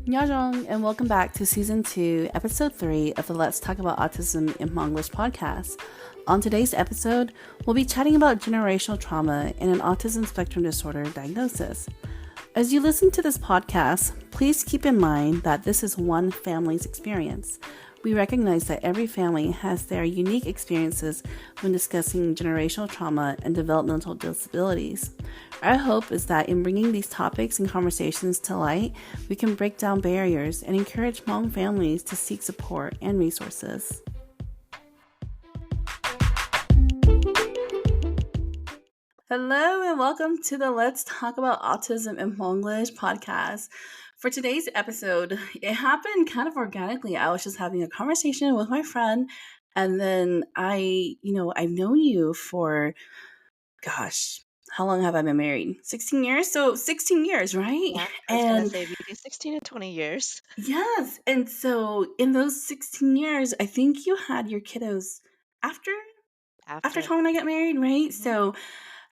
Nyajong, and welcome back to Season 2, Episode 3 of the Let's Talk About Autism in Monglish podcast. On today's episode, we'll be chatting about generational trauma and an autism spectrum disorder diagnosis. As you listen to this podcast, please keep in mind that this is one family's experience. We recognize that every family has their unique experiences when discussing generational trauma and developmental disabilities. Our hope is that in bringing these topics and conversations to light, we can break down barriers and encourage Hmong families to seek support and resources. Hello and welcome to the Let's Talk About Autism in Monglish podcast. For today's episode, it happened kind of organically. I was just having a conversation with my friend, and then I've known you for, how long have I been married? 16 years? So 16 years, right? Yeah, I was gonna say between 16 to 20 years. Yes. And so in those 16 years, I think you had your kiddos after Tom and I got married, right? So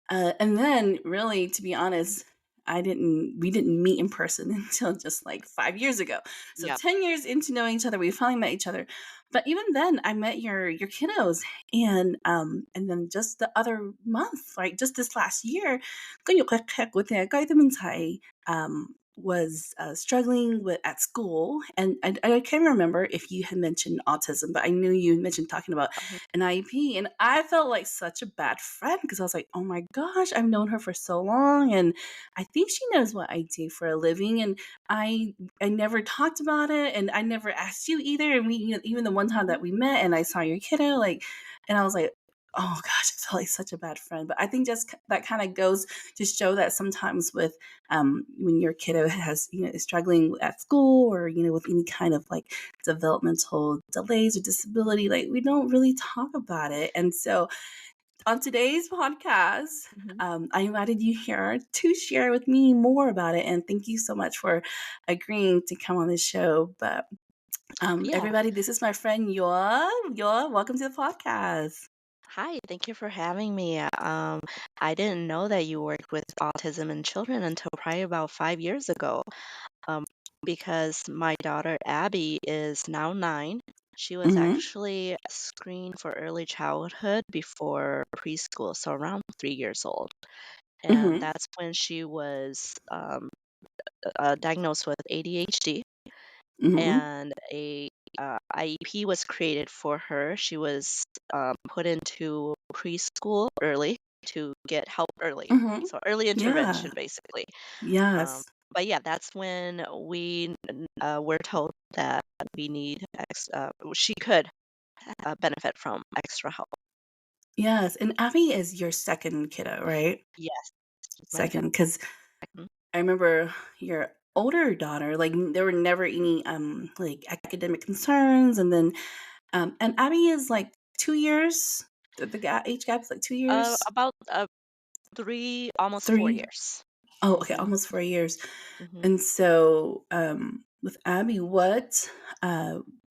and then really, to be honest, we didn't meet in person until just like 5 years ago. So Yep. 10 years into knowing each other, we finally met each other. But even then I met your kiddos, and then just the other month, like just this last year, ก็อยู่แขกๆwas struggling with at school, and I can't remember if you had mentioned autism, but I knew you mentioned talking about an IEP, and I felt like such a bad friend because I was like, oh my gosh, I've known her for so long, and I think she knows what I do for a living, and I never talked about it, and I never asked you either, and we even the one time that we met and I saw your kiddo, and I was like, oh gosh, I felt like such a bad friend. But I think just that kind of goes to show that sometimes with when your kiddo is struggling at school, or with any kind of like developmental delays or disability, like we don't really talk about it. And so on today's podcast, I invited you here to share with me more about it, and thank you so much for agreeing to come on the show. But everybody, this is my friend Youa. Youa, welcome to the podcast. Hi, thank you for having me. I didn't know that you worked with autism in children until probably about 5 years ago. Because my daughter Abby is now 9. She was Mm-hmm. actually screened for early childhood before preschool, so around 3 years old. And Mm-hmm. that's when she was diagnosed with ADHD. Mm-hmm. And a IEP was created for her. She was put into preschool early to get help early. Mm-hmm. So early Yeah. intervention, basically. Yes. But yeah, that's when we were told that we need she could benefit from extra help. Yes. And Abby is your second kiddo, right? Yes, my Second, because second. I remember your older daughter, like there were never any like academic concerns, and then and Abby is like 2 years. The age gap is like 2 years, About almost 4 3. years. Oh, okay, hmm almost 4 years. hmm And so with Abby, what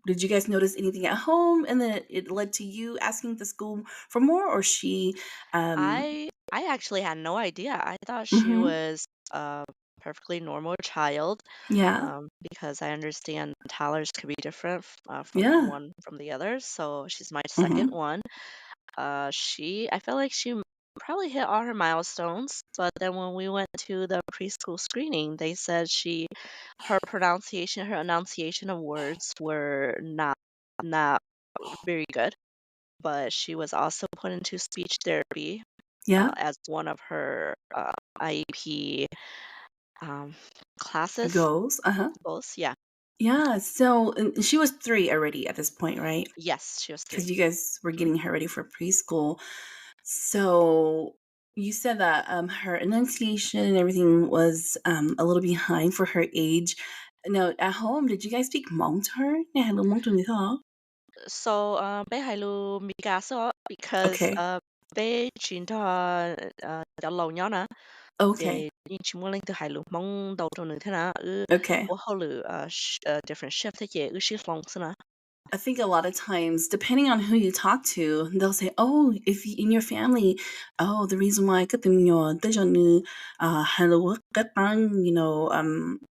did you guys notice anything at home, and then it led to you asking the school for more, or she I actually had no idea. I thought she mhm, was a perfectly normal child, yeah, because I understand toddlers could be different from yeah, one from the other. So she's my second mhm, one. I felt like she probably hit all her milestones, but then when we went to the preschool screening, they said her enunciation of words were not very good, but she was also put into speech therapy yeah, as one of her IEP um, classes. goals, uh-huh. Goals, yeah. Yeah, so and she was 3 already at this point, right? Yes, she was 3. Because you guys were Mhm. getting her ready for preschool. So you said that her enunciation and everything was a little behind for her age. Now, at home, did you guys speak Hmong to her? Yeah, hello, Hmong to me, huh? So, bé hai lu mi ca so because Okay, bé chuyển cho lâu nhỏ nè okay, để nhìn chúng lên từ hai lu mong đầu trong nữa thế nào okay. của hậu lu different shift thế chế shift long thế nào I think a lot of times, depending on who you talk to, they'll say, "Oh, if in your family, oh, the reason why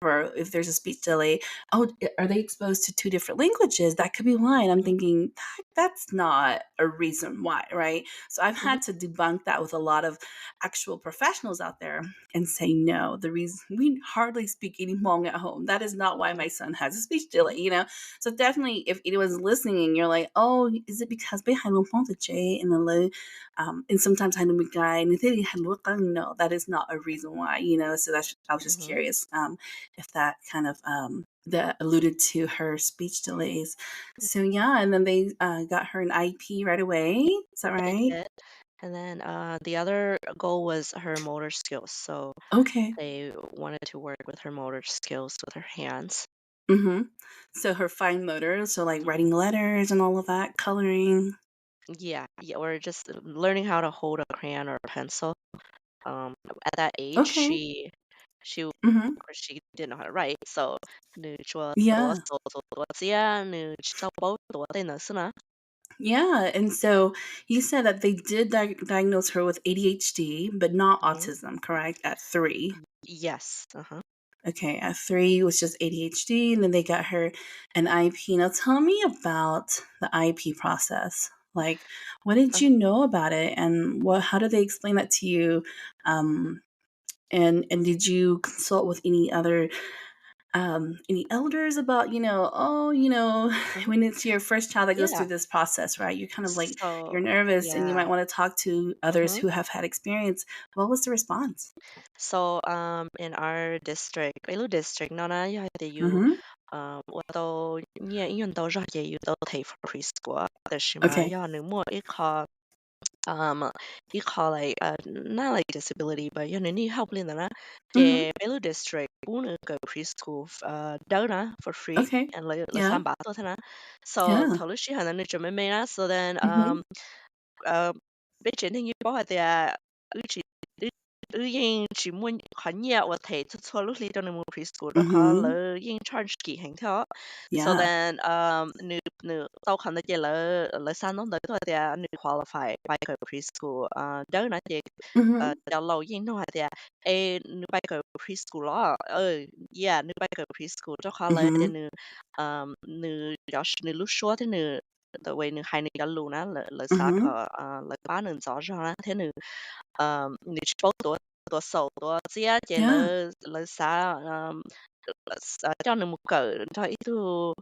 or if there's a speech delay, oh, are they exposed to two different languages? That could be why." And I'm Mhm, thinking that's not a reason why, right? So I've mhm, had to debunk that with a lot of actual professionals out there and say, no, the reason we hardly speak any Hmong at home. That is not why mhm, my son has a speech delay, mhm, so definitely, if anyone's listening and you're like, "Oh, is it because they had the J and the low, and sometimes had a guy and they had no, that is not a reason why, So that's I was just mhm. curious if that kind of that alluded to her speech delays. So yeah, and then they got her an IEP right away. Is that They right? did. And then the other goal was her motor skills. So Okay. they wanted to work with her motor skills with her hands. Mm-hmm. So her fine motor, so like Mhm. writing letters and all of that, coloring. Yeah, yeah, or just learning how to hold a crayon or a pencil. At that age, Okay. she of Mm-hmm. course she didn't know how to write. So Yeah.你说多少多字呀，你差不多多的呢是呢？ Yeah, and so you said that they did diagnose her with ADHD, but not Mhm. autism, correct? At 3. Yes. Uh-huh. Okay, at 3 was just ADHD, and then they got her an IEP. Now tell me about the IEP process. Like, what did Uh, you know about it, and how did they explain that to you? Um, and did you consult with any elders about, mhm. when it's your first child that goes Yeah. through this process, right? You're kind of like, So you're nervous and you yeah. might want to talk to others Mhm. who have had experience. What was the response? So in our district, Belu district, nó nói thì you Mm-hmm. 我都念运动热也有都 take for preschool，但是嘛，Okay. 要你莫you call like not like disability, but you know need help in the Mm-hmm. yeah, Belu district, bunu go preschool donor for free Okay. and like Yeah. san ba to na. So Yeah. totally she had a na. So then Mm-hmm. bây giờ thì bảo họ thì ư yên chỉ muốn họ nhẹ và thầy cho cho lúc đi trong một preschool đó họ Mm-hmm. lỡ yên charge kỳ hành theo so Yeah. then nữ nữ tao khăn đó lỡ lỡ san nó đỡ thôi thì nữ qualify by cái preschool đỡ nói thì Mm-hmm. cho lâu yên nó thì nữ by cái preschool đó yeah nữ by cái preschool cho họ lỡ thì Mm-hmm. nữ giáo sư nữ lúc số thì nữ the way nữ hai nữ giáo lưu nó lỡ lỡ sao Mm-hmm. có lỡ ba nữ giáo ra thế nữ nữ chỉ bảo多手多只要见Yeah.了啥叫你们狗叫一度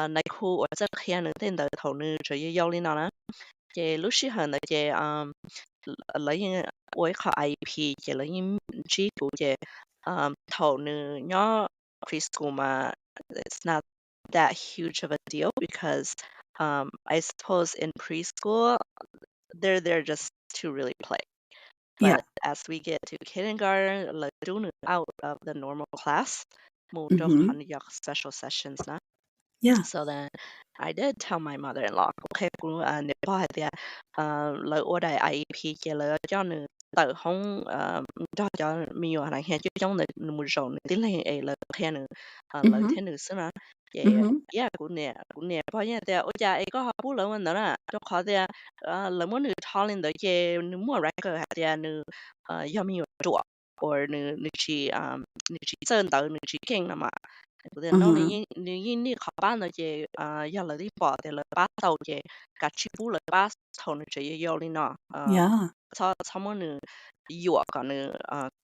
内裤或者看能听到头呢，这些腰里那呢，这路时候呢，这来因我考 IP 这来因只顾这头呢，伢 preschool 嘛，it's not that huge of a deal because I suppose in preschool they're there just to really play. Yeah. But as we get to kindergarten, like doing out of the normal class, more Mm-hmm. special sessions na. Yeah. So then I did tell my mother-in-law, okay, cũng nếu có thì lời ở đây IEP chỉ là cho nữ tự không cho mình ở này hay chứ trong nữ một số nữ tiến lên ấy là khen nữ lời Mm-hmm. thế nữ xí na. Yeah, Mm-hmm. yeah, cũng nè, bao nhiêu thì ở nhà ấy có học bút lớn nữa nè, cho khó thì lời muốn nữ thao lên tới cái nữ mua record hay thì nữ do mình ở chỗ, or nữ chỉ nữ chỉ chân tới nữ chỉ kinh là mà But then no Mm-hmm. ni ni khó bán được gì giờ là đi bỏ thì là bắt đầu gì cả chi bù là bắt đầu nó chỉ yêu đi nó Yeah. sau mà nữa yêu còn nữa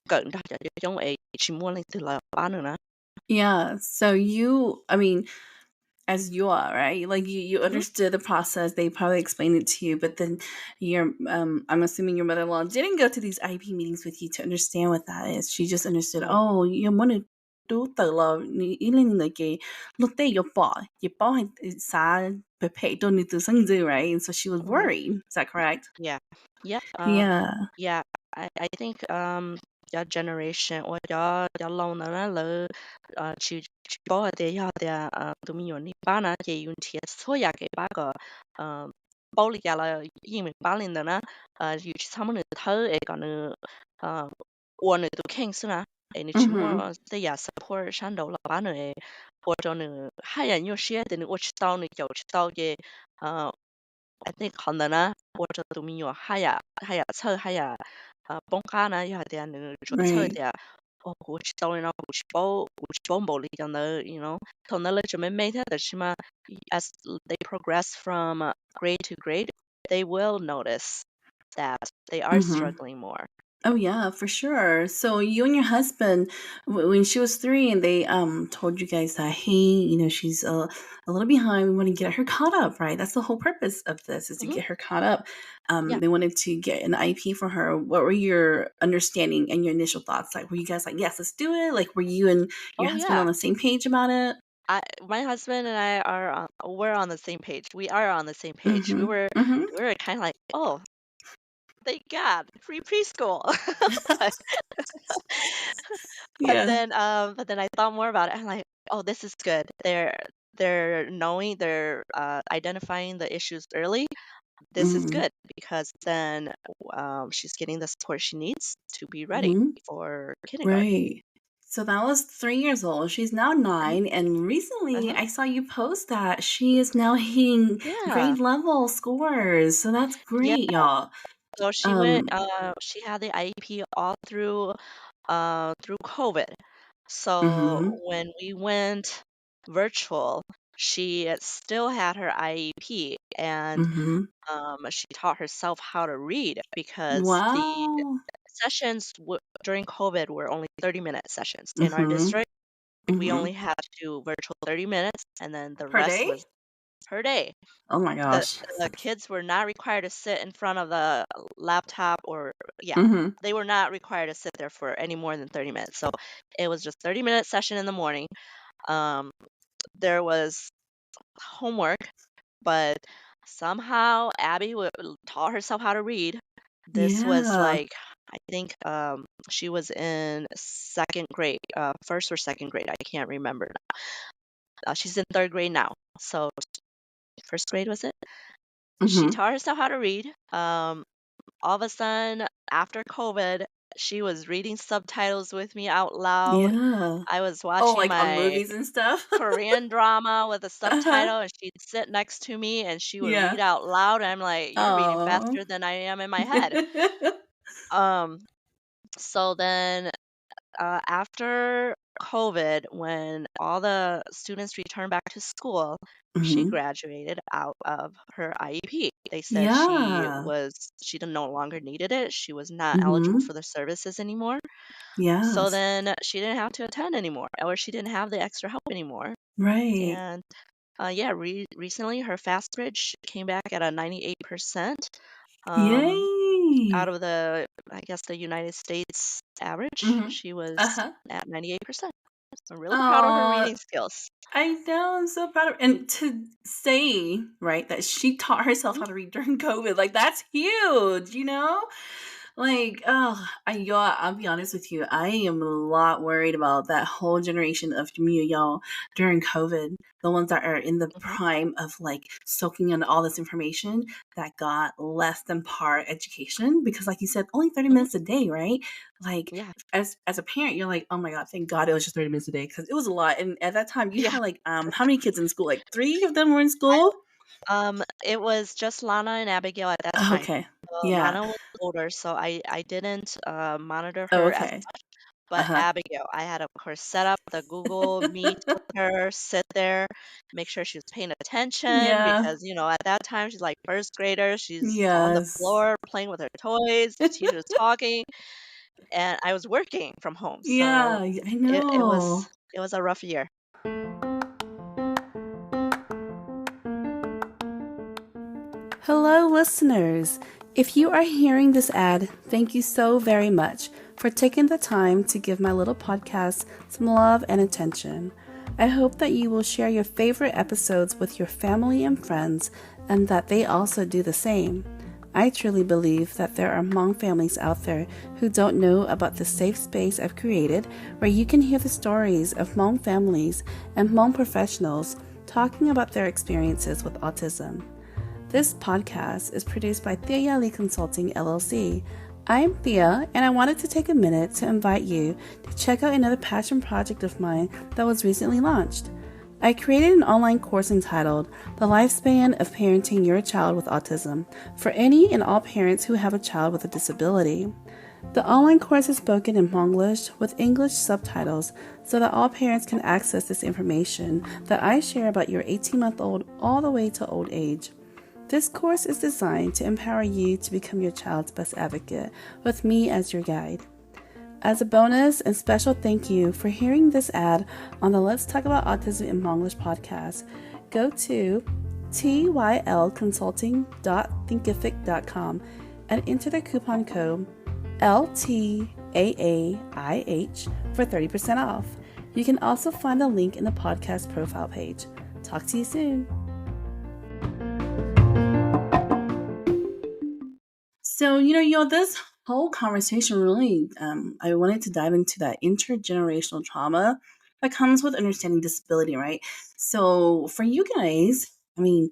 cận ra cho giống ấy chỉ muốn lên từ là bán nữa nè. Yeah. So I mean, as you are, right? Like you Mhm, understood the process. They probably explained it to you, but then I'm assuming your mother-in-law didn't go to these IP meetings with you to understand what that is. She just understood, mhm, oh, you want to do the law, look there, your boy don't need to sing, right? And so she was mhm. worried. Is that correct? Yeah. Yeah. Yeah. Yeah. I think your generation or your lâu nữa là chỉ bảo để cho để tụi mình dùng đi bán á chỉ dùng tiền số ya cái bán cái bảo lý là因为bán lên nữa有他们的头诶个呢我呢都看是啦诶你起 Mm-hmm. 码在呀 support 上头了bán nữa 보조는 하얀 요시에드는 오치다오는 겨우치다오게 I think 건너나 보조 도미요 하야 처하야 뽕까나 야대하는 Right. 조처대야 오치다오나 오치보 몰리잖아 더 knowledge made 하지만 as they progress from grade to grade they will notice that they are Mm-hmm. struggling more. Oh yeah, for sure. So you and your husband, when she was 3, and they told you guys that, hey, she's a little behind. We want to get her caught up, right? That's the whole purpose of this, is to Hmm. get her caught up. Yeah. They wanted to get an IP for her. What were your understanding and your initial thoughts? Like, were you guys like, yes, let's do it? Like, were you and your Oh husband yeah. on the same page about it? My husband and I we're on the same page. We are on the same page. We Mm-hmm. were Mm-hmm. we were kind of like, oh, thank God, free preschool. but Yeah. but then I thought more about it. I'm like, oh, this is good. They're identifying the issues early. This is Mm-hmm. good because then she's getting the support she needs to be ready Mm-hmm. for kindergarten. Right. So that was 3 years old. She's now Uh-huh. 9, and recently Uh-huh. I saw you post that she is now hitting Yeah. grade level scores. So that's Yeah. great, y'all. So she went. Um, She had the IEP all through COVID. So mhm, when we went virtual, she still had her IEP, and mhm. she taught herself how to read because the Wow. sessions during COVID were only 30-minute sessions. In our Mhm, district, we mhm. only had to do virtual 30 minutes, and then the Per rest day? was per day. Oh my The gosh. the kids were not required to sit in front of the laptop or yeah, Mhm. they were not required to sit there for any more than 30 minutes. So it was just 30-minute session in the morning. Um, there was homework, but somehow Abby taught herself how to read. This was Yeah. like I think she was in second grade, first or second grade. I can't remember now. She's in third grade now. So first grade was it? She Mhm. taught herself how to read. All of a sudden, after COVID, she was reading subtitles with me out loud. Yeah. I was Oh, watching like on my movies and stuff? Korean drama with a Uh-huh. subtitle, and she'd sit next to me and she would read Yeah. out loud. I'm like, "You're reading Oh. faster than I am in my head." Um, so then after COVID, when all the students returned back to school, she Mhm. graduated out of her IEP. They said Yeah. she no longer needed it. She was not eligible Mhm. for the services anymore. So Yes. then she didn't have to attend anymore, or she didn't have the extra help anymore. Right. And yeah, recently her fast bridge came back at a 98%. Um, out Yay! of I guess the United States average, Mhm. she was Uh-huh. at 98%. I'm really proud of her Aw, reading skills. I know, I'm so proud of and to say, right, that she taught herself Mhm, how to read during COVID, like, that's huge, you know? Like, oh, I'll be honest with you, I am a lot worried about that whole generation of y'all during COVID, the ones that are in the mhm, prime of, like, soaking in all this information that got less than par education because, like you said, only 30 mhm. minutes a day, right? Like, Yeah, as a parent, you're like, "Oh my god, thank God it was just 30 minutes a day because it was a lot." And at that time, you yeah. had like how many kids in school? Like 3 of them were in I school? it was just Lana and Abigail at that Oh, time. okay. Yeah. Lana was older, so I didn't monitor Oh, her as okay. much. But Uh-huh. Abigail, I had, of course, set up the Google Meet with her, sit there, make sure she was paying attention Yeah. because, at that time she's like first grader. She's on the Yes. floor playing with her toys. The teacher's talking, and I was working from home, so Yeah, I it was know. it was a rough year. Hello, listeners. If you are hearing this ad, thank you so very much for taking the time to give my little podcast some love and attention. I hope that you will share your favorite episodes with your family and friends and that they also do the same. I truly believe that there are Hmong families out there who don't know about the safe space I've created where you can hear the stories of Hmong families and Hmong professionals talking about their experiences with autism. This podcast is produced by Thea Lee Consulting LLC. I'm Thea, and I wanted to take a minute to invite you to check out another passion project of mine that was recently launched. I created an online course entitled The Lifespan of Parenting Your Child with Autism for any and all parents who have a child with a disability. The online course is spoken in Monglish with English subtitles so that all parents can access this information that I share about your 18-month-old all the way to old age. This course is designed to empower you to become your child's best advocate with me as your guide. As a bonus and special thank you for hearing this ad on the Let's Talk About Autism in Monglish podcast, go to tylconsulting.thinkific.com and enter the coupon code LTAAIH for 30% off. You can also find the link in the podcast profile page. Talk to you soon. So, this whole conversation really, I wanted to dive into that intergenerational trauma that comes with understanding disability, right? So, for you guys, you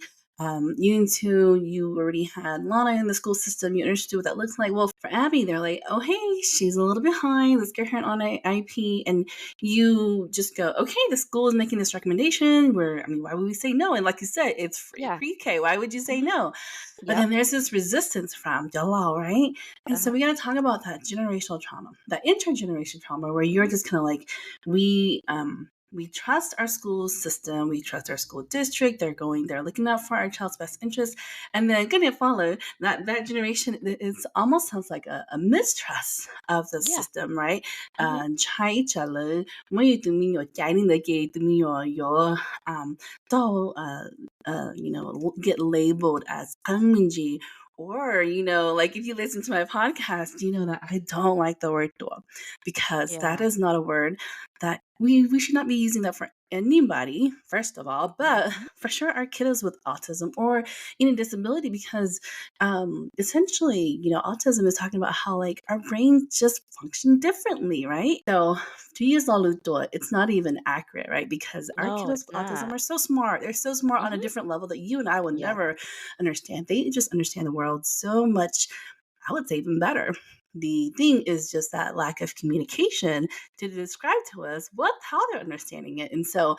already had Lana in the school system. You understood what that looks like. Well, for Abby, they're like, oh, hey, she's a little behind. Let's get her on an IEP. And you just go, okay, the school is making this recommendation. Why would we say no? And like you said, it's free Yeah. pre-K. Why would you say Mhm. no? But Yep. then there's this resistance from Jalal, right? And so Uh-huh. we got to talk about that generational trauma, that intergenerational trauma, where you're Mhm. just kind of like, we trust our school system, we trust our school district. They're looking out for our child's best interest, and then gonna follow that generation. It almost sounds like a mistrust of the Yeah. system, right? Mhm. Chai chala, may tụi mình training the gate, tụi mình get labeled as Angminji. Or, like if you listen to my podcast, you know that I don't like the word dua because that Yeah. is not a word that we should not be using that for anybody, first of all, but Mhm. for sure our kiddos with autism or any disability because essentially, autism is talking about how like our brains just function differently, right? So to use Laluto, it's not even accurate, right? Because our No, kiddos it's with autism not. are so smart. They're so smart on a Mhm. different level that you and I would Yep. never understand. They just understand the world so much, I would say even better. The thing is just that lack of communication to describe to us how they're understanding it. And so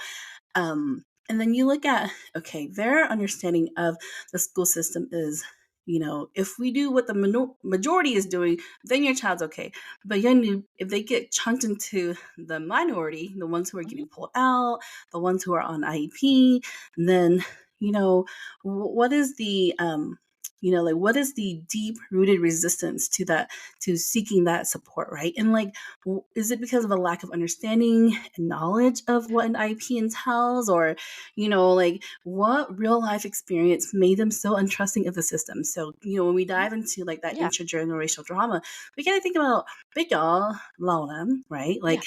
and then you look at, okay, their understanding of the school system is, if we do what the majority is doing, then your child's okay. But if they get chunked into the minority, the ones who are Mhm. getting pulled out, the ones who are on IEP, then, what is the, like what is the deep rooted resistance to that, to seeking that support, right? And like, is it because of a lack of understanding and knowledge of what an IEP entails, or like what real life experience made them so untrusting of the system? So when we Mhm. dive into like that Yeah. intergenerational drama, we gotta think about big y'all Laura, right? Yeah. Like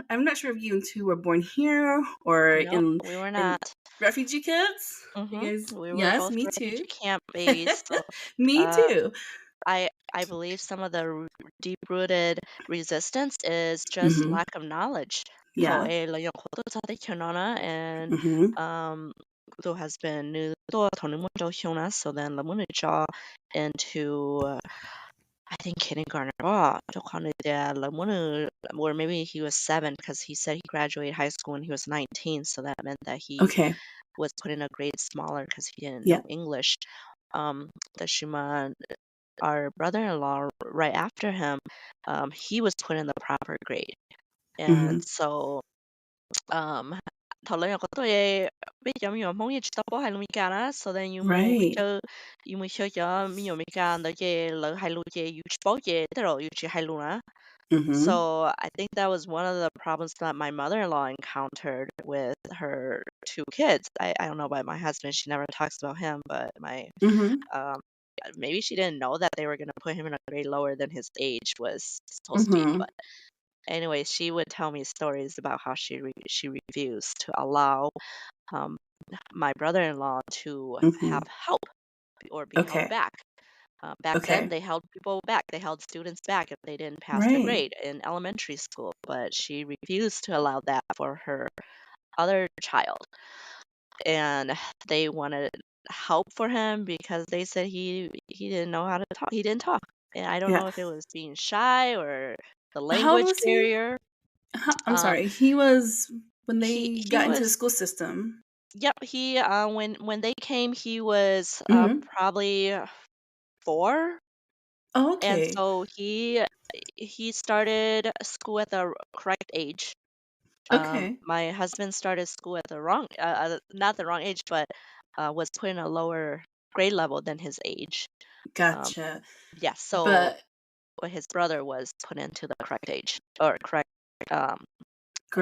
I'm not sure if you two were born here or No, in we were in not. refugee kids. Mhm. You guys, We were yes, both me too. refugee camp babies, so, Me uh, too. I believe some of the deep-rooted resistance is just Hmm. lack of knowledge. Yeah. And Hmm. there has been new so then into I think kindergarten or maybe he was 7 because he said he graduated high school when he was 19, so that meant that he Okay. was put in a grade smaller because he didn't know Yeah. English. The Shuma, our brother-in-law, right after him, he was put in the proper grade. And Hmm. so, um, thọ learn có tôi bây giờ mình mong gì tao có hai mươi ca đó, so then Right. you mới chơi cho mình nhiều mấy ca đó chứ lỡ hai lô chứ you bảo chứ thế rồi you chỉ hai lô nữa. Hmm. So I think that was one of the problems that my mother-in-law encountered with her 2 kids. I don't know about my husband, she never talks about him, but Hmm. um, maybe she didn't know that they were gonna put him in a grade lower than his age was supposed to be. Hmm. But anyway, she would tell me stories about how she refused to allow um, my brother-in-law to Hmm. have help or be held Okay. back. Back then, Okay. they held people back. They held students back if they didn't pass the Right. grade in elementary school, but she refused to allow that for her other child. And they wanted help for him because they said he didn't know how to talk. He didn't talk. And I don't Yeah. know if it was being shy or the How old language was he? barrier. I'm Um, sorry. He was. when they he got into the was school system? yep, when they came, he was, Mhm. probably 4, Oh, and okay. so he started school at the correct age. Okay. My husband started school at the wrong not the wrong age, but, was put in a lower grade level than his age. Um, Gotcha. yeah, so But his brother was put into the correct age or correct, um,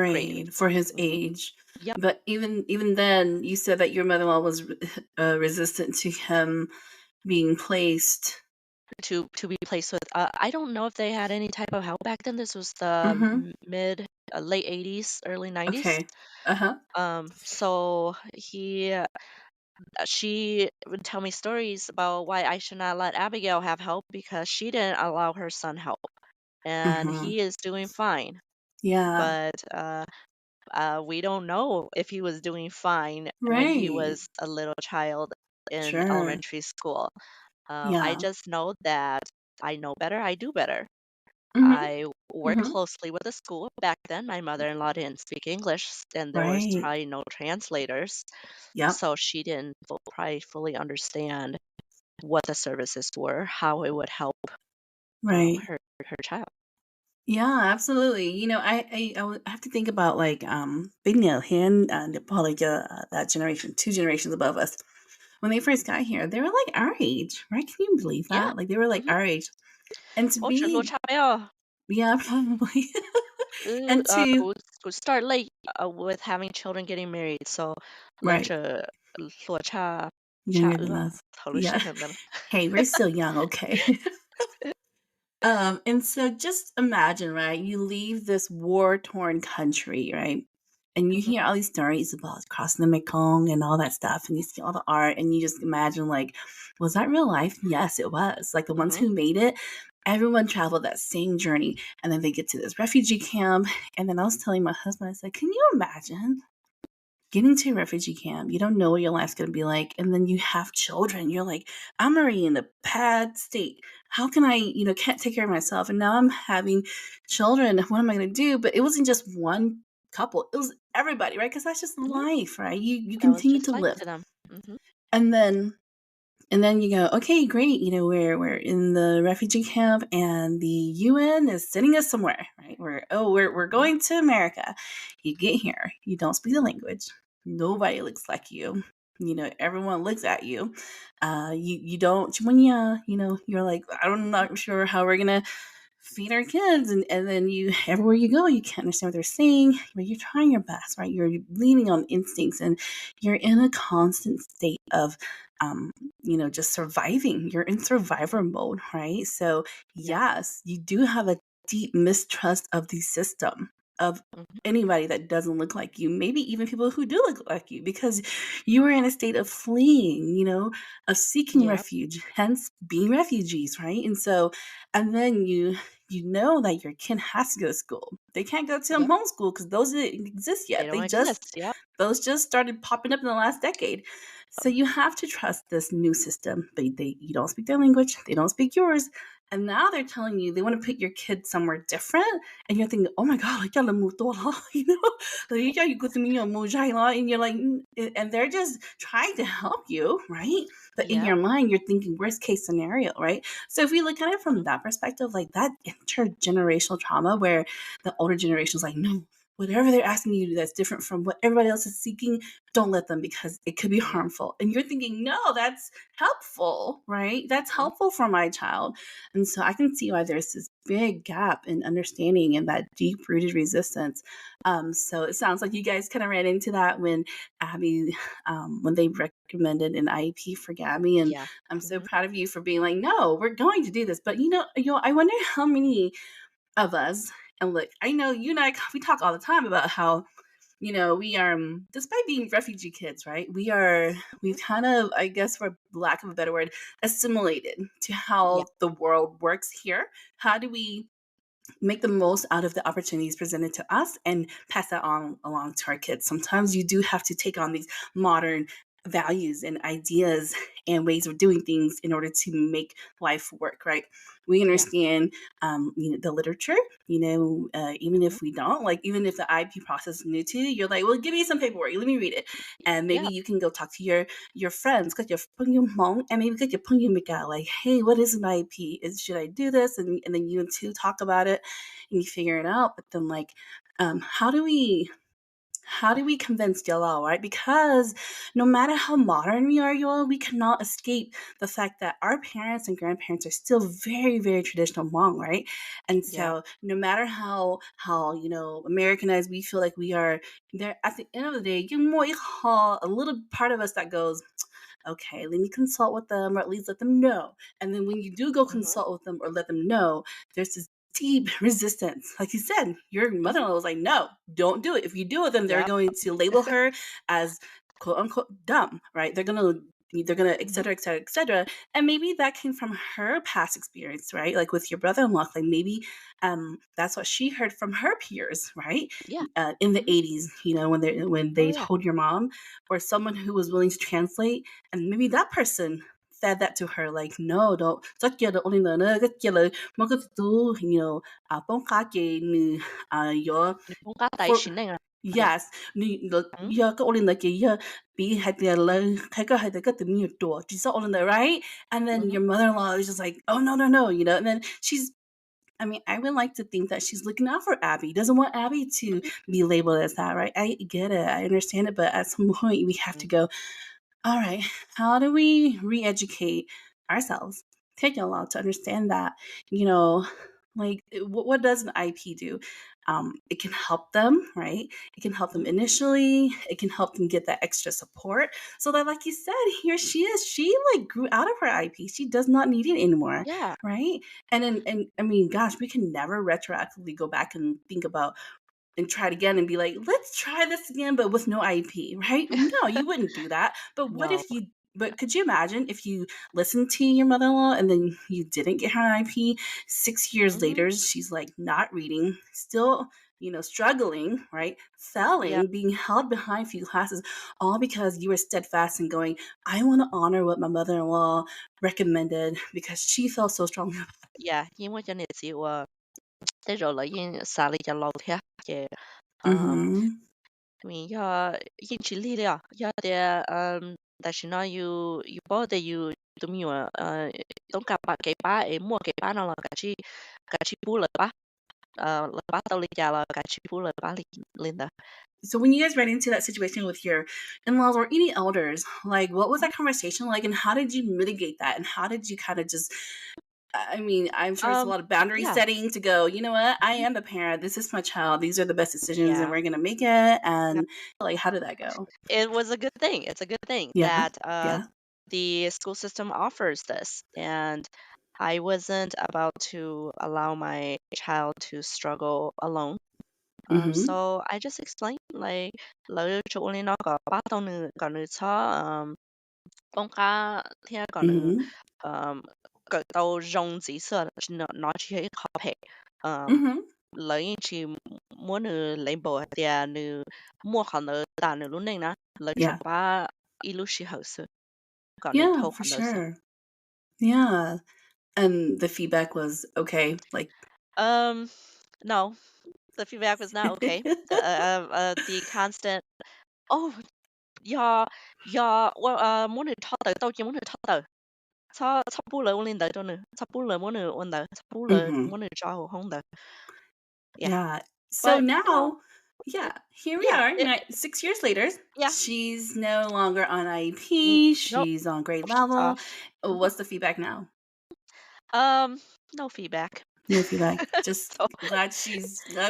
grade. grade for his Mhm. age. Yep, But even then, you said that your mother-in-law was resistant to him being placed. to be placed with I don't know if they had any type of help back then. This was the Mhm. mid late 80s, early 90s. Okay. Uh-huh. So she would tell me stories about why I should not let Abigail have help because she didn't allow her son help, and Mhm. he is doing fine. Yeah. But we don't know if he was doing fine when he Right. was a little child in Sure. elementary school. I Yeah. just know that I know better, I do better. Mhm. I worked Mhm. closely with the school. Back then, my mother-in-law didn't speak English, and there was Right. probably no translators, Yep. so she didn't probably fully understand what the services were, how it would help Right. her child. Yeah, absolutely. I have to think about like Bignell here and probably that generation, 2 generations above us. When they first got here, they were like our age, right? Can you believe Yeah. that? Like they were like Mhm. our age. And to 我只落 be, 差不要 yeah, probably. And to, could start late with having children getting married. So right, 落差 younger than us. Yeah. 讨论性很大 Hey, we're still young, okay? And so just imagine, right? You leave this war torn country, right? And you Mhm, hear all these stories about crossing the Mekong and all that stuff, and you see all the art, and you just imagine, like, was that real life? Yes, it was. Like the ones mhm, who made it, everyone traveled that same journey. And then they get to this refugee camp. And then I was telling my husband, I said, can you imagine getting to a refugee camp? You don't know what your life's going to be like. And then you have children. You're like, I'm already in a bad state. How can I, can't take care of myself. And now I'm having children. What am I going to do? But it wasn't just one couple, it was everybody, right? Because that's just mhm. life, right? You That was continue just to life live. to them. Mhm, And then you go, okay, great. We're in the refugee camp, and the UN is sending us somewhere, right? We're mhm. going to America. You get here, you don't speak the language. Nobody looks like you. Everyone looks at you. You don't when you're like, I'm not sure how we're gonna feed our kids, and then you everywhere you go you can't understand what they're saying, but you're trying your best, right? You're leaning on instincts, and you're in a constant state of um, just surviving. You're in survivor mode, right? So Yep. yes, you do have a deep mistrust of the system, of Mhm. anybody that doesn't look like you, maybe even people who do look like you, because you were in a state of fleeing, of seeking Yep. refuge, hence being refugees, right? And so, and then you know that your kid has to go to school. They can't go to Yep. homeschool because those didn't exist They yet. don't exist. Yep. Those just started popping up in the last decade. So you have to trust this new system. You don't speak their language, they don't speak yours, and now they're telling you they want to put your kid somewhere different, and you're thinking, oh my god, like y'all moved on, like you go to me, and you're like, and they're just trying to help you, right? But in Yep. your mind, you're thinking worst case scenario, right? So if we look at it from Mhm. that perspective, like that intergenerational trauma where the older generation is like, no, whatever they're asking you to do that's different from what everybody else is seeking, don't let them because it could be Yep. harmful. And you're thinking, no, that's helpful, right? That's Mhm. helpful for my child. And so I can see why there's this big gap in understanding and that deep rooted resistance. So it sounds like you guys kind of ran into that when Abby, when they recommended an IEP for Gabby. And Yeah. I'm so Mhm. proud of you for being like, no, we're going to do this. But I wonder how many of us, and look, I know you and I, we talk all the time about how, we are, despite being refugee kids, right? We've Mhm. kind of, I guess, for lack of a better word, assimilated to Yeah. how the world works here. How do we make the most out of the opportunities presented to us and pass that on along to our kids? Sometimes you do have to take on these modern values and ideas and ways of doing things in order to make life work, right? We Yeah. understand, the literature, even Mhm. if we don't, like, even if the IP process is new to you, you're like, well, give me some paperwork, let me read it. And maybe Yeah. you can go talk to your friends, get your mom, and maybe get your like, hey, what is an IP? Should I do this? And then you two talk about it and you figure it out. But then, like, how do we convince Jalal, right? Because no matter how modern we are, y'all, we cannot escape the fact that our parents and grandparents are still very, very traditional Hmong, right? And Yeah. so no matter how Americanized we feel like we are, there at the end of the day, a little part of us that goes, okay, let me consult with them or at least let them know. And then when you do go Mhm. consult with them or let them know, there's this deep resistance. Like you said, your mother in Mhm. law was like, no, don't do it. If you do it, then they're Yep. going to label her as quote unquote dumb, right? They're gonna et Mhm. cetera, et cetera, et cetera. And maybe that came from her past experience, right? Like with your brother-in-law, like maybe that's what she heard from her peers, right? Yeah. In the Mhm. 80s, when they Oh, yeah. told your mom or someone who was willing to translate, and maybe that person fed that to her, like, no, don't chắc giờ only là cái giờ là mà cái tu bông cá kì nư yo Mình cũng có tài for chính này à. Dạ. yes nư lo Ừm. yo cái only là kì yo bị hai tiền là hai cái tiền nhiều đồ chỉ sao only right. And then Mhm. your mother-in-law is just like, oh, no, no, no, and then I would like to think that she's looking out for Abby, doesn't want Abby to Mhm. be labeled as that, right? I get it, I understand it, but at some point we have Mhm. to go, all right, how do we re-educate ourselves, take a while to understand that, you know, like what does an IP do? It can help them, right? It can help them Mhm. initially. It can help them get that extra support so that, like you said, here she is. She like grew out of her IP. She does not need it anymore, Yeah. right? And I mean, gosh, we can never retroactively go back and think about and try it again and be like, let's try this again, but with no IP, right? No, you wouldn't do that. But what No. if you, but could you imagine if you listened to your mother in law and then you didn't get her an IP? 6 years Mhm. later, she's like not reading, still, struggling, right? Yeah. Failing, being held behind few classes, all because you were steadfast and going, I want to honor what my mother in law recommended because she felt so strong. Yeah. 因為真係少啊，即係做嚟已沙哩就老天嘅，Mm-hmm. I mean, yeah, in Chile, yeah, yeah, there, that you know, you bought you to me, don't cả bạn cái ba ấy mua cái ba nào là cả chi bù lợ ba, lợ ba tao lấy ra là cả chi bù lợ ba lên đó. So when you guys ran into that situation with your in-laws or any elders, like what was that conversation like and how did you mitigate that? And how did you kind of just I'm sure it's a Um, lot of boundary yeah, setting to go, you know what, I mhm, am the parent, this is my child, these are the best decisions and yeah. we're gonna make it. Yeah. And like how did that go? It was a good thing. It's a good thing Yeah. that Yeah. the school system offers this, and I wasn't about to allow my child to struggle alone. Mm-hmm. So I just explained like lỡ chỗ lên nó có ba tao nữ có nữ cho bông cá theo có nữ Mm-hmm. cái tàu rong gì sợ nó chỉ hay khó hệ Mm-hmm. lỡ như chỉ muốn nữ lấy bộ thì nữ mua khó nữ ta nữ luôn này nè lỡ chỗ Yeah. ba ilu chỉ hậu sự có nữ Yeah, thâu for khó nữ sợ. sure. Yeah. And the feedback was okay, like Um, no, the feedback was not okay. The constant, oh, yeah, yeah, well, muốn được thọ tử tao chỉ muốn được thọ tử, sao sao bù lỡ lên tử cho nữa, sao bù lỡ muốn được ôn tử, sao bù lỡ mm-hmm. muốn được cho hồ không tử, yeah. Yeah. So But you know, now, it, yeah, here we yeah, are, 6 years later. yeah, She's no longer on IP. no, She's on grade she's level. off. Mhm. What's the feedback now? No feedback. No feedback. Just So glad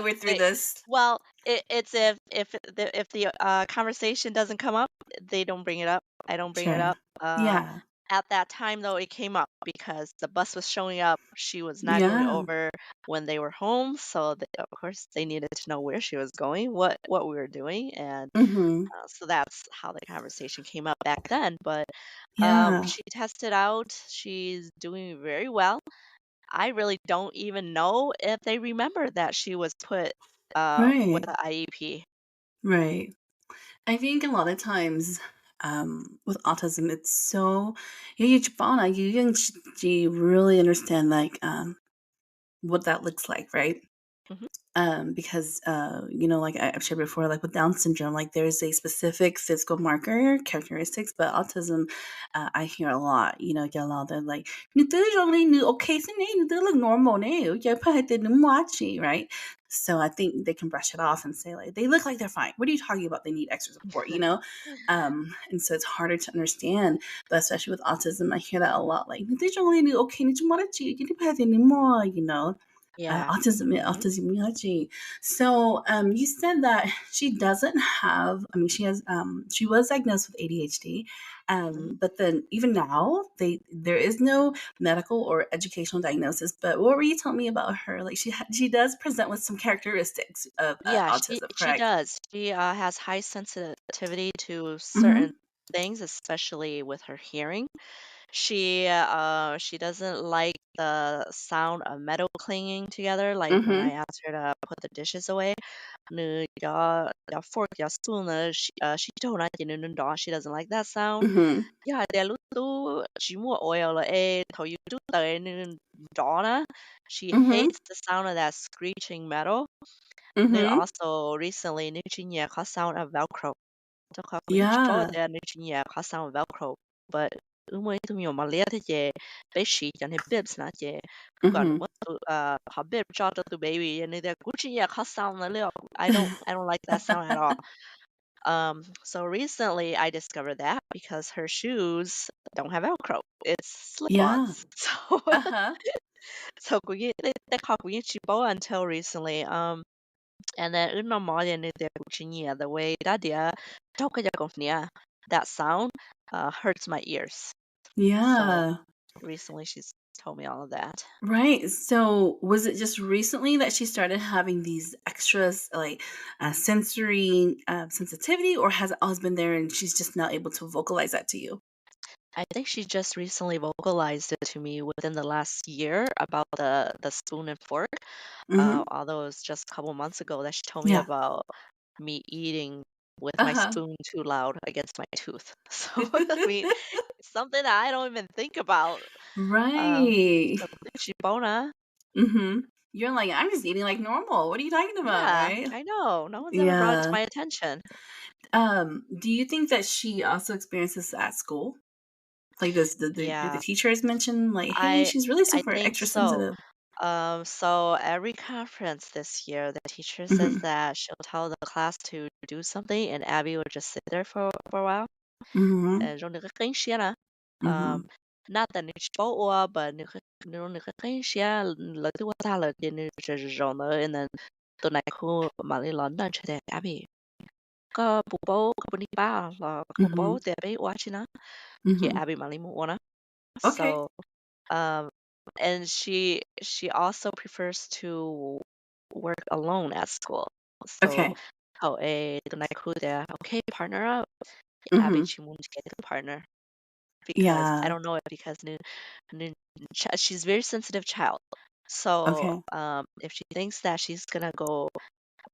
we're through they, this. well, it's if the conversation doesn't come up, they don't bring it up. I don't bring it Sure. up. Yeah. At that time though, it came up because the bus was showing up. She was not going Yeah. over when they were home, so of course they needed to know where she was going, what we were doing, and Mm-hmm. so that's how the conversation came up back then. But Yeah. she tested out. She's doing very well. I really don't even know if they remember that she was put with Right. the IEP. Right. I think a lot of times, with autism, it's so you really understand like what that looks like, right? Mhm. Because like I've shared before, like with Down syndrome, like there's a specific physical marker characteristics, but autism, I hear a lot, get a lot. They're like, okay, so they look normal now, right? So I think they can brush it off and say like they look like they're fine. What are you talking about? They need extra support, and so it's harder to understand. But especially with autism, I hear that a lot. Like, okay, Yeah. Mhm. autism. So you said that she doesn't have. I mean, she was diagnosed with ADHD, Mhm. but then even now, there is no medical or educational diagnosis. But what were you telling me about her? Like she does present with some characteristics of Yeah, she autism, she correct? does. She has high sensitivity to certain Mm-hmm. things, especially with her hearing. She doesn't like the sound of metal clinging together, like when I Mm-hmm. asked her to put the dishes away. The fork, the spoon, she told she doesn't like that sound. Mm-hmm. Yeah, they look to chỉ mua oil a thầu you do the đó. She Mm-hmm. hates the sound of that screeching metal. Then Mm-hmm. also recently, nữ chính nhà có sound of Velcro. Cho khó cũng chỗ Yeah. there nữ chính nhà có sound of Velcro. But mới tụi mình mà liệt thế bé sĩ chẳng hay bibs nè chị. Còn Mm-hmm. what họ bib cho tụi baby and they cũng chính nhà có sound là liệu. I don't like that sound at all. So recently I discovered that because her shoes don't have Velcro. It's Yeah. slip-ons. So Uh-huh. so they call until recently. And then in Normal the way that that sound hurts my ears. So Yeah. recently she's told me all of that. Right. So, was it just recently that she started having these extras, like sensory sensitivity, or has it always been there and she's just not able to vocalize that to you? I think she just recently vocalized it to me within the last year about the spoon and fork. Mm-hmm. Although it was just a couple months ago that she told me Yeah. about me eating with Uh my huh. spoon too loud against my tooth. So I mean, it's something that I don't even think about. Right. So Shibona, Mm-hmm. You're like, I'm just eating like normal. What are you talking about? yeah, Right. I know. No one's ever brought it to Yeah. my attention. Do you think that she also experiences at school? Like this, the Yeah, teachers mention, like, hey, I she's really I super think extra so. sensitive. So every conference this year, the teacher says Mm-hmm. that she'll tell the class to do something, and Abby will just sit there for a while. Mm-hmm. Rồi nửa cái xia nè. Mm-hmm. Not that nửa bao ua, but nửa cái xia là thứ ta là tiền nửa rồi nữa, and then tụi này khu mà đi lớn lên chơi Abby. Có bộ bố có bộ ba là có bộ Mm-hmm. bố để bé watching nó. Yeah, Mm-hmm. Abby mà đi mua nó. Okay. So um, and she also prefers to work alone at school. So Okay. hậu tụi này khu there, okay, partner up. Abby Mhm. chỉ muốn get a partner because I Yeah. don't know it because she's a very sensitive child. So Okay. if she thinks that she's gonna go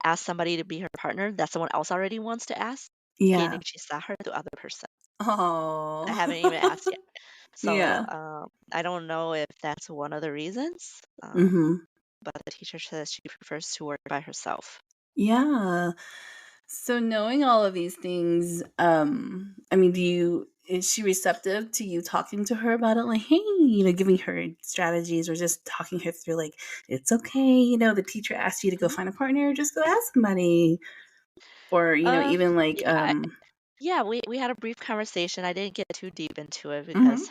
ask somebody to be her partner that someone else already wants to ask, Yeah. getting she saw her to other person. I Oh. haven't even asked yet. So Yeah. I don't know if that's one of the reasons. Mhm. But the teacher says she prefers to work by herself. Yeah. So knowing all of these things, I mean, is she receptive to you talking to her about it? Like, hey, giving her strategies or just talking her through, like, it's okay, the teacher asked you to go Mhm. find a partner, just go ask somebody. Or, Um, even like, yeah, yeah, we had a brief conversation. I didn't get too deep into it because mhm,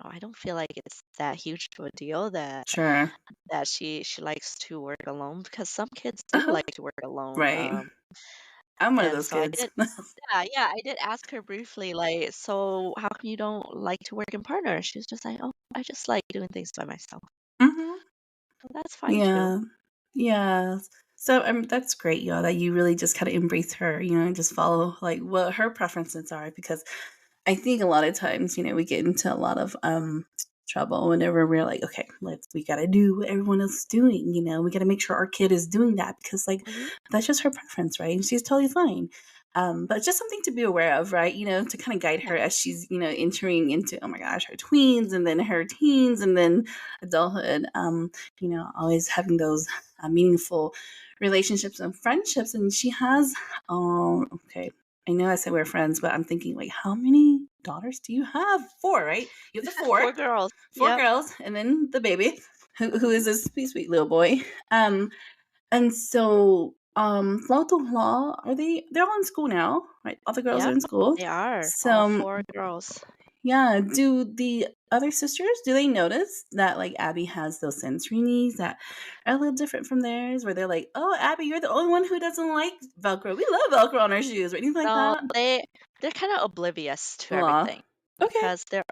I don't feel like it's that huge of a deal sure. that she likes to work alone because some kids do Uh-huh. like to work alone. Right. I'm one of And those so I kids. did, yeah, I did ask her briefly, like, so how come you don't like to work in partner? She was just like, oh, I just like doing things by myself. Mhm. So that's fine too. Yeah. Yeah. So, that's great, y'all, that you really just kinda embrace her, and just follow, like, what her preferences are because I think a lot of times, we get into a lot of, trouble whenever we're like, "Okay, we gotta do what everyone else is doing," we gotta make sure our kid is doing that because, like, Hmm. that's just her preference, right? And she's totally fine. But just something to be aware of, right? To kind of guide Yeah. her as she's, entering into, oh my gosh, her tweens and then her teens and then adulthood. Always having those meaningful relationships and friendships. And she has, okay, I know I said we're friends, but I'm thinking, like, how many daughters do you have? Four, right? You have the four, Four girls. four Yep. girls, and then the baby, who is this sweet, sweet little boy. And so, Flo to Law, they're all in school now, right? All the girls are Yep. in school. They are all So, four girls. yeah, do the other sisters, do they notice that, like, Abby has those sensory needs that are a little different from theirs, where they're like, oh, Abby, you're the only one who doesn't like Velcro. We love Velcro on our shoes, or anything like No, that? they're kind of oblivious to Aw. everything Okay. because the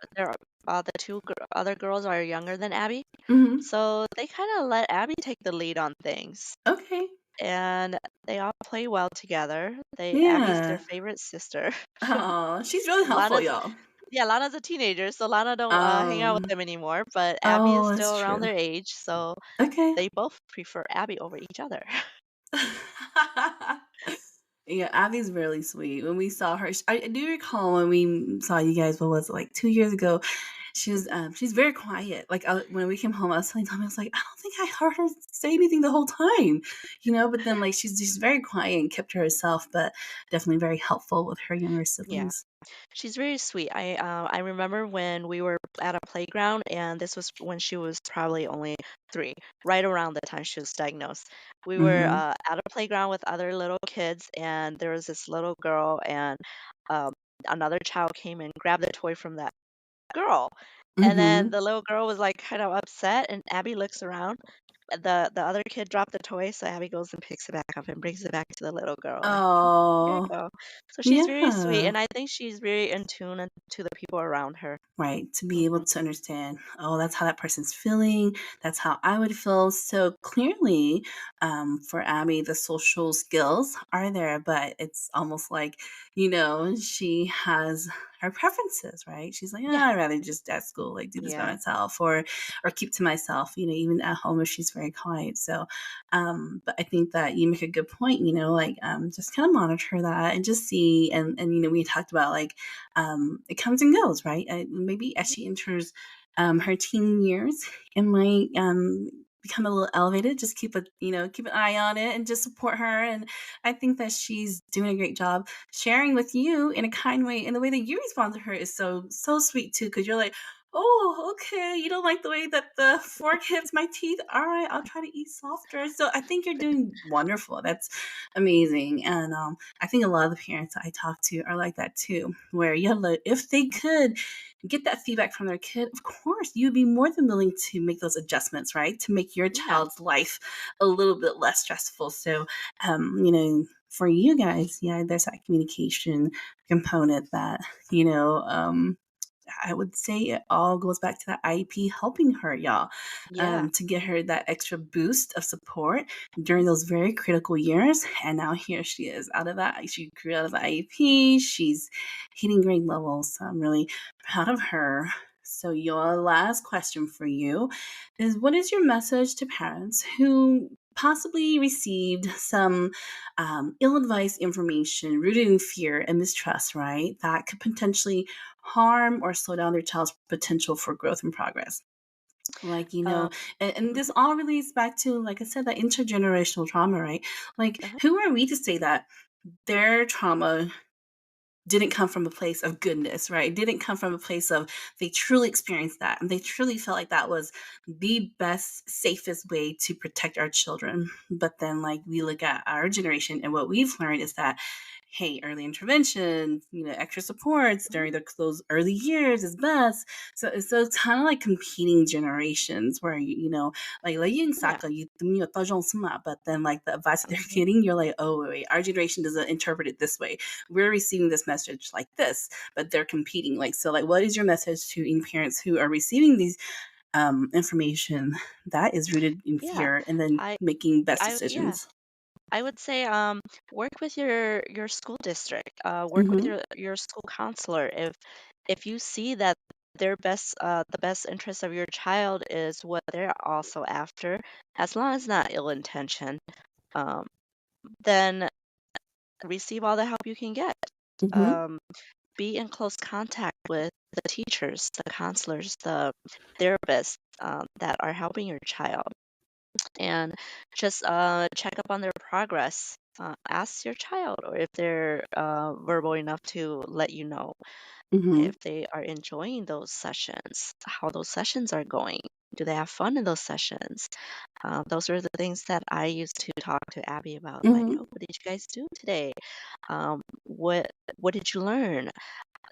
two other girls are younger than Abby, Mm-hmm. so they kind of let Abby take the lead on things, Okay. and they all play well together. Abby's their Yeah. favorite sister. Oh, she's really helpful, Lana's y'all. Yeah, Lana's a teenager, so Lana don't hang out with Um, them anymore, but Abby is oh, that's still around true. their age, so Okay. they both prefer Abby over each other. Yeah, Abby's really sweet. When we saw her, I do recall when we saw you guys. What was it, like 2 years ago? She's very quiet. Like, when we came home, I was telling Tommy, I was like, I don't think I heard her say anything the whole time, But then, like, she's just very quiet and kept to herself, but definitely very helpful with her younger Yeah. siblings. She's very sweet. I remember when we were at a playground, and this was when she was probably only 3, right around the time she was diagnosed. We were Mm-hmm. at a playground with other little kids, and there was this little girl, and um, another child came and grabbed the toy from that girl, and then Mm-hmm. the little girl was like kind of upset, and Abby looks around. The other kid dropped the toy, so Abby goes and picks it back up and brings it back to the little girl, like, "Oh, here you Oh, go." So she's very sweet, yeah. and I think she's very in tune to the people around her. Right, to be able Mhm. to understand, oh, that's how that person's feeling. That's how I would feel. So clearly, for Abby, the social skills are there, but it's almost like, she has her preferences, right? She's like, Yeah, I'd rather just at school, like, do this by yeah, myself, or keep to myself, even at home if she's very quiet. So, but I think that you make a good point, like, just kind of monitor that and just see, and we talked about, like, it comes and goes, right? Maybe as mhm, she enters her teen years, it might become a little elevated. Just keep an eye on it and just support her. And I think that she's doing a great job sharing with you in a kind way. And the way that you respond to her is so so sweet too, because you're like, oh, okay, you don't like the way that the fork hits my teeth. All right, I'll try to eat softer. So I think you're doing wonderful. That's amazing. And I think a lot of the parents I talk to are like that too, where if they could get that feedback from their kid, of course, you'd be more than willing to make those adjustments, right? To make your yeah, child's life a little bit less stressful. So, for you guys, yeah, there's that communication component that, I would say it all goes back to that IEP helping her, y'all, yeah, to get her that extra boost of support during those very critical years. And now here she is out of that. She grew out of the IEP. She's hitting grade levels. So I'm really proud of her. So, your last question for you is, what is your message to parents who possibly received some ill advised information rooted in fear and mistrust, right? That could potentially harm or slow down their child's potential for growth and progress? Like, um, and this mhm, all relates back to, like I said, that intergenerational trauma, right? Like, uh-huh, who are we to say that their trauma didn't come from a place of goodness, right? It didn't come from a place of they truly experienced that and they truly felt like that was the best, safest way to protect our children. But then, like, we look at our generation and what we've learned is that, hey, early intervention, extra supports mhm, during those early years is best. So it's kind of like competing generations where, like yung yeah, saka, but then, like, the advice that they're mhm, getting, you're like, oh, wait, our generation doesn't interpret it this way. We're receiving this message like this, but they're competing. Like, so, like, what is your message to any parents who are receiving these information that is rooted in yeah. fear and then I, making best yeah. decisions? I would say work with your school district, work with Mm-hmm. your school counselor. If you see that the best interest of your child is what they're also after, as long as not ill intention, um, then receive all the help you can get. Mhm. Um, be in close contact with the teachers, the counselors, the therapists that are helping your child, and just check up on their progress. Ask your child, or if they're verbal enough to let you know Mhm. if they are enjoying those sessions, how those sessions are going. Do they have fun in those sessions? Those are the things that I used to talk to Abby about. Like, oh, Mhm. what did you guys do today? What did you learn?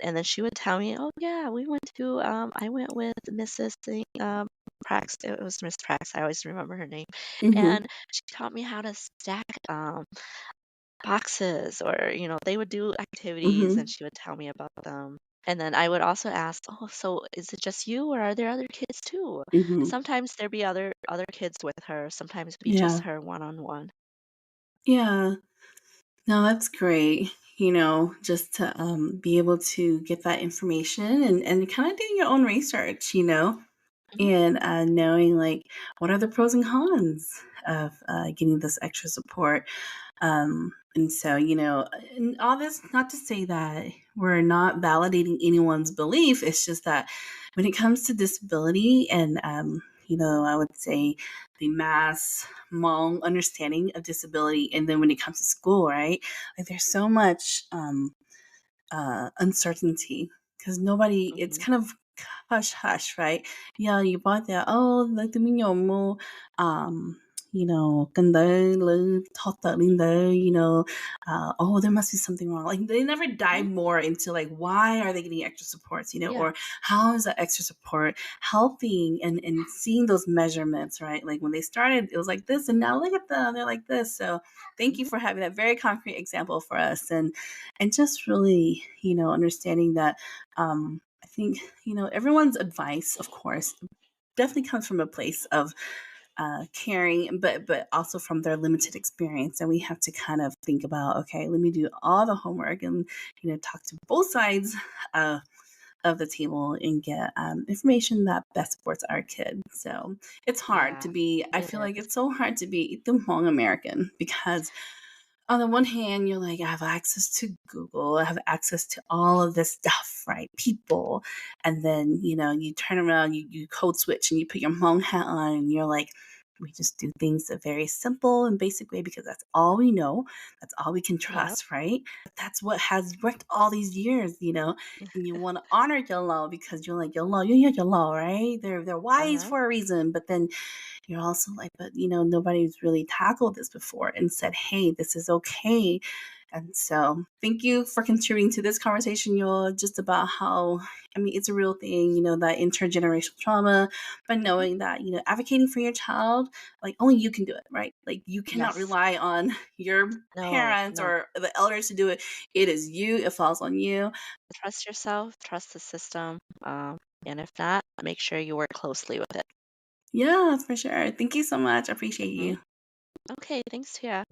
And then she would tell me, oh yeah, we went to I went with Mrs. Prax. It was Miss Prax. I always remember her name, Mhm. and she taught me how to stack boxes, or they would do activities, and Mhm. she would tell me about them. And then I would also ask, oh, so is it just you, or are there other kids too? And Mhm. sometimes there'd be other kids with her. Sometimes it'd be just Yeah. her one on one. Yeah. No, that's great. Just to be able to get that information and kind of doing your own research, Hmm. and knowing like what are the pros and cons of getting this extra support. And so, and all this, not to say that we're not validating anyone's belief. It's just that when it comes to disability and, I would say the mass Hmong understanding of disability. And then when it comes to school, right? Like there's so much, uncertainty because nobody, it's Hmm. kind of hush hush, right? Yeah, you bought that. Oh, like the minyo um, gần đây là thoát tợ lên đây, oh, there must be something wrong. Like they never Hmm. dive more into like why are they getting extra supports, Yeah. or how is that extra support helping and seeing those measurements, right? Like when they started, it was like this, and now look at them, they're like this. So thank you Hmm. for having that very concrete example for us and just really, understanding that I think, everyone's advice, of course, definitely comes from a place of caring, but also from their limited experience. And we have to kind of think about, okay, let me do all the homework and, talk to both sides uh, of the table and get information that best supports our kid. So it's hard to Yeah, be, I it feel like is. it's so hard to be the Hmong American because on the one hand, you're like, I have access to Google, I have access to all of this stuff, right? People. And then, you turn around, you code switch and you put your Hmong hat on and you're like, we just do things a very simple and basic way because that's all we know. That's all we can Yep. trust, right? But that's what has worked all these years, and you want to honor your law because you're like, your law, your law, right? They're wise Uh-huh. for a reason. But then you're also like, but nobody's really tackled this before and said, hey, this is okay. And so thank you for contributing to this conversation, Youa, just about how, I mean, it's a real thing, that intergenerational trauma, but Mhm. knowing that, advocating for your child, like only you can do it, right? Like you cannot Yes. rely on your No, parents no. or the elders to do it. It is you, it falls on you. Trust yourself, trust the system, and if not, make sure you work closely with it. Yeah, for sure. Thank you so much. I appreciate Mhm. you. Okay, thanks, Tia.